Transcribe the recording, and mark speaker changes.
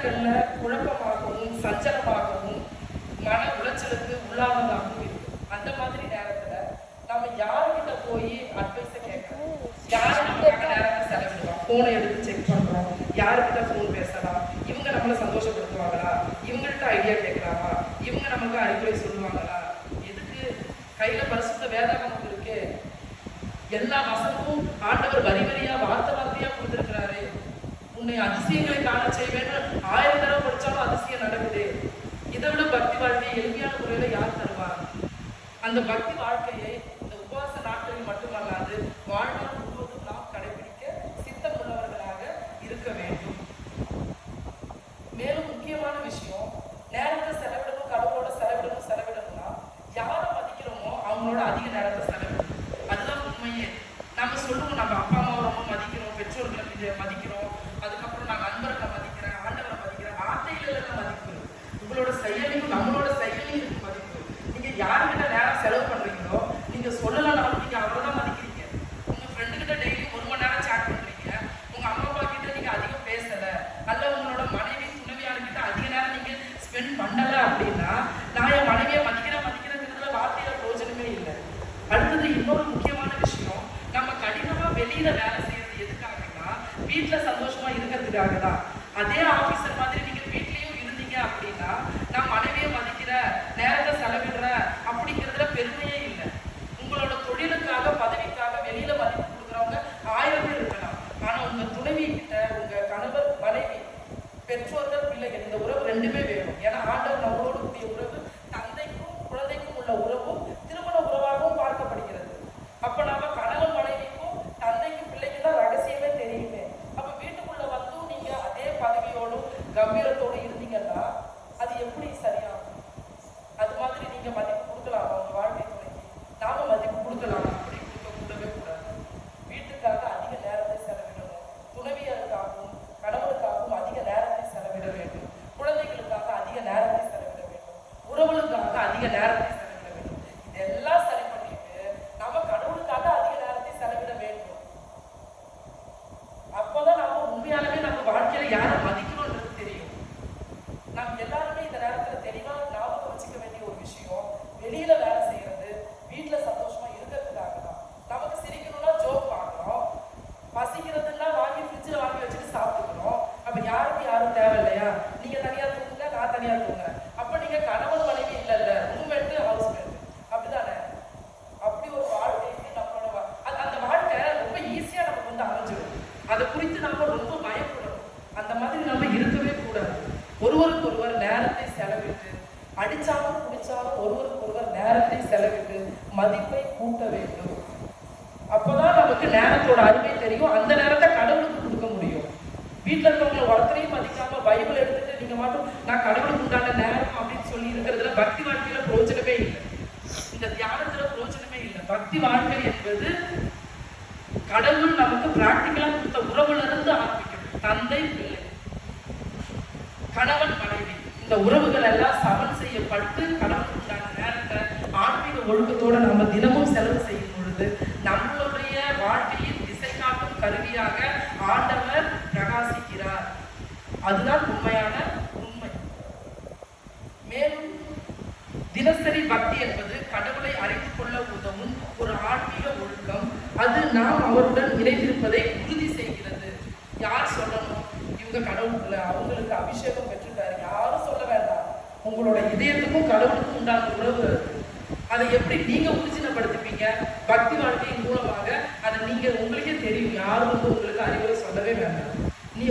Speaker 1: நேரங்கள்ல குழப்பமாகவும் சஞ்சலமாகவும் மன உளைச்சலுக்கு உள்ளானதாகவும் இருக்கும். அந்த மாதிரி நேரத்துல நம்ம யாருக்கிட்ட போய் அட்வைஸை கேட்கணும், யாரு நமக்காக நேரத்தை செலவிடுவோம், போனை எடுத்து செக் பண்றோம், யாருக்கிட்ட போன் பேசலாம், இவங்க நம்மளை சந்தோஷப்படுத்துவாங்களா, இவங்கள்ட்ட ஐடியா கேட்கலாமா, இவங்க நமக்கு அறிவுரை சொல்லுவாங்களா, எதுக்கு கையில பரிசுத்த வேதாகமம் இருக்கு, எல்லா வசனமும் ஆண்டவர் வரி வரியா வார்த்தை வார்த்தையா கொடுத்திருக்கிறாரு. உன்னை அதிசயங்களை காண செய்வேன்னு 1000 தடவை படிச்சாலும் அதிசயம் நடக்குது. இதை விட பக்தி வாழ்க்கையை எளிமையான முறையில யார் தருவார்? அந்த பக்தி வாழ்க்கையை இந்த உபவாச நாட்களில் மட்டுமல்லாது வாழ்நாள் முழுவதும் நாம் கடைபிடிக்க சித்தம் உள்ளவர்களாக இருக்க வேண்டும். மேலும் முக்கியமான விஷயம், நேரத்தை செலவிடணும், கடவுளோட செலவிடணும்னா யாரை மதிக்கிறோமோ அவங்களோட அதிக நேரத்தை செலவிடணும். அதுதான் உண்மையே. நம்ம சொல்லுவோம், நம்ம அப்பா அம்மாவை ரொம்ப மதிக்கிறோம், பெற்றோர்களை மதிக்கிறோம், அதுக்கப்புறம் நாங்கள் அன்பர்களை மதிக்கிறேன், ஆண்டவரை மதிக்கிறேன். வார்த்தைகளில் மதிப்பு, உங்களோட செயலையும் நம்மளோட செயலையும் இருக்கு மதிப்பு. நீங்க யாருக்கிட்ட நேரம் செலவு பண்றீங்களோ, நீங்க சொல்லலாம், நீங்க அவ்வளவுதான் மதிக்கிறீங்க. உங்க ஃப்ரெண்டு கிட்ட டெய்லி 1 மணி நேரம் சேட் பண்றீங்க, உங்க அம்மா அப்பா கிட்ட நீங்க அதிகம் பேசல, அல்ல உங்களோட மனைவி துணைவியாள கிட்ட அதிக நேரம் நீங்க ஸ்பெண்ட் பண்ணல அப்படின்னா, நான் என் மனைவியை மதிக்கிறேங்கிறதுல வார்த்தையில பிரயோஜனமே இல்லை. அடுத்தது இன்னொரு முக்கியமான விஷயம், நம்ம கடினமா வெளியில வேலை செய்யறது எதுக்காகனா வீட்டுல சந்தோஷமா இருக்கிறதுக்காக தான். அதே ஆபீசர் மாதிரி நீங்க வீட்லயும் இருந்தீங்க அப்படின்னா, நான் மனைவியை மதிக்கிற, நேரத்தை செலவிடுற அப்படிங்கிறதுல பெருமையே இல்லை. உங்களோட தொழிலுக்காக பதவிக்காக வெளியில மதிப்பு கொடுக்குறவங்க 1000 பேர் இருக்கலாம். ஆனா உங்க துணைவி கிட்ட, உங்க கணவர் மனைவி, பெற்றோர்கள் பிள்ளைகள், இந்த உறவு ரெண்டுமே வேணும். ஏன்னா ஆண்டவர் நம்மளோடு கூடிய உறவு தந்தைக்கும் குழந்தைக்கும் உள்ள உறவும் திருமண உறவாகவும் பார்க்கப்படுகிறது. அப்ப நம்ம கணவன் மனைவிக்கும் தந்தைக்கும் பிள்ளைக்கும் தான் ரகசியமே தெரியுமே. அப்ப வீட்டுக்குள்ள வந்தும் நீங்க அதே பதவியோடும் கம்பீரத்தோடு இருந்தீங்கன்னா அது எப்படி சரியாகும்? அது மாதிரி நீங்க மதிப்பு கொடுக்கலாம் அவங்க வாழ்க்கை துணைக்கு, நாம மதிப்பு கொடுக்கலாம். அப்படி கூடவே கூடாது. வீட்டுக்காக அதிக நேரத்தை செலவிடணும், துணைவியருக்காகவும் கணவருக்காகவும் அதிக நேரத்தை செலவிட வேண்டும், குழந்தைகளுக்காக அதிக நேரத்தை செலவிட வேண்டும், உறவுகளுக்காக அதிக நேரத்தை செலவிட வேண்டும். இதெல்லாம் சரி பண்ணிட்டு நம்ம கடவுளுக்காக அதிக நேரத்தை செலவிட வேண்டும். அப்போதான் நம்ம உண்மையாலுமே நம்ம வாழ்க்கையில யாரை மதிக்கணும்ன்றது தெரியும். நாம் எல்லாருமே இந்த நேரத்துல தெளிவா ஞாபகம் வச்சுக்க வேண்டிய ஒரு விஷயம், வெளியில வேலை செய்யறது வீட்டுல சந்தோஷமா இருக்கிறதுக்காக தான். நமக்கு சிரிக்கணும்னா ஜோக் பார்க்கணும், பசிக்கிறதுன்னா வாங்கி ஃப்ரிட்ஜில் வாங்கி வச்சுட்டு சாப்பிட்டுக்கணும். அப்ப யாருக்கு யாரும் தேவை இல்லையா? நீங்க தனியா தூங்குங்க, நான் தனியா தூங்குறேன். அப்ப நீங்க கணவன் மனைவி இல்ல ரூம்மேட்டு ஹவுஸ்மேட், அப்படிதானே? அப்படி ஒரு வாழ்க்கைக்கு நம்மளோட அந்த வாழ்க்கை ரொம்ப ஈஸியா நமக்கு வந்து அமைஞ்சிடும். அதை குறித்து நம்ம ரொம்ப பயப்படணும். அந்த மாதிரி நம்ம இருக்கவே கூடாது. ஒருவருக்கு ஒருவர் நேரத்தை செலவிட்டு, அடிச்சாலும் குடிச்சாலும் ஒருவருக்கு ஒருவர் நேரத்தை செலவிட்டு மதிப்பை கூட்ட வேண்டும். அப்போதான் நமக்கு நேரத்தோட அருமை தெரியும். அந்த நேரத்தை கடவுளுக்கு கொடுக்க முடியும். வீட்டில் இருக்கவங்களை ஒருத்தரையும் மதிக்காம பைபிள் எடுத்துட்டு நீங்க மட்டும் நான் கடவுளுக்கு உண்டான நேரம் அப்படின்னு சொல்லி இருக்கிறதுல பக்தி வாழ்க்கையில பிரயோஜனமே இல்லை. இந்த தியானத்துல பிரயோஜனமே இல்லை. பக்தி வாழ்க்கை என்பது கடவுள் நமக்கு பிராக்டிக்கலா கொடுத்த உறவுல இருந்து ஆரம்பிக்கும். தந்தை பிள்ளை, கணவன் மனைவி, இந்த உறவுகள் எல்லாம் சமன் செய்யப்பட்டு கடவுளுக்கு உண்டான நேரத்தை ஆன்மீக ஒழுக்கத்தோட நம்ம தினமும் செலவு செய்யும் பொழுது நம்மளுடைய வாழ்க்கையின் திசை காட்டும் கருவியாக ஆண்டவர் பிரகாசிக்கிறார். அதுதான் உண்மையான உண்மை. மேலும் தினசரி பக்தி என்பது கடவுளை அறிந்து கொள்ள உதவும் ஒரு ஆன்மீக ஒழுக்கம். அது நாம் அவருடன் இணைந்திருப்பதை உறுதி செய்கிறது. யார் சொல்லணும் இவங்க கடவுளுக்குள்ள, அவங்களுக்கு அபிஷேகம் பெற்றுட்டாரு, யாரும் சொல்ல வேண்டாம். உங்களோட இதயத்துக்கும் கடவுளுக்கும் உண்டான உறவு, அதை எப்படி நீங்க உறுதிப்படுத்திப்பீங்க? பக்தி வாழ்க்கையின் மூலமாக அதை நீங்க உங்களுக்கே தெரியும். யாரும் வந்து உங்களுக்கு அறிவுரை சொல்லவே வேண்டாம். நீ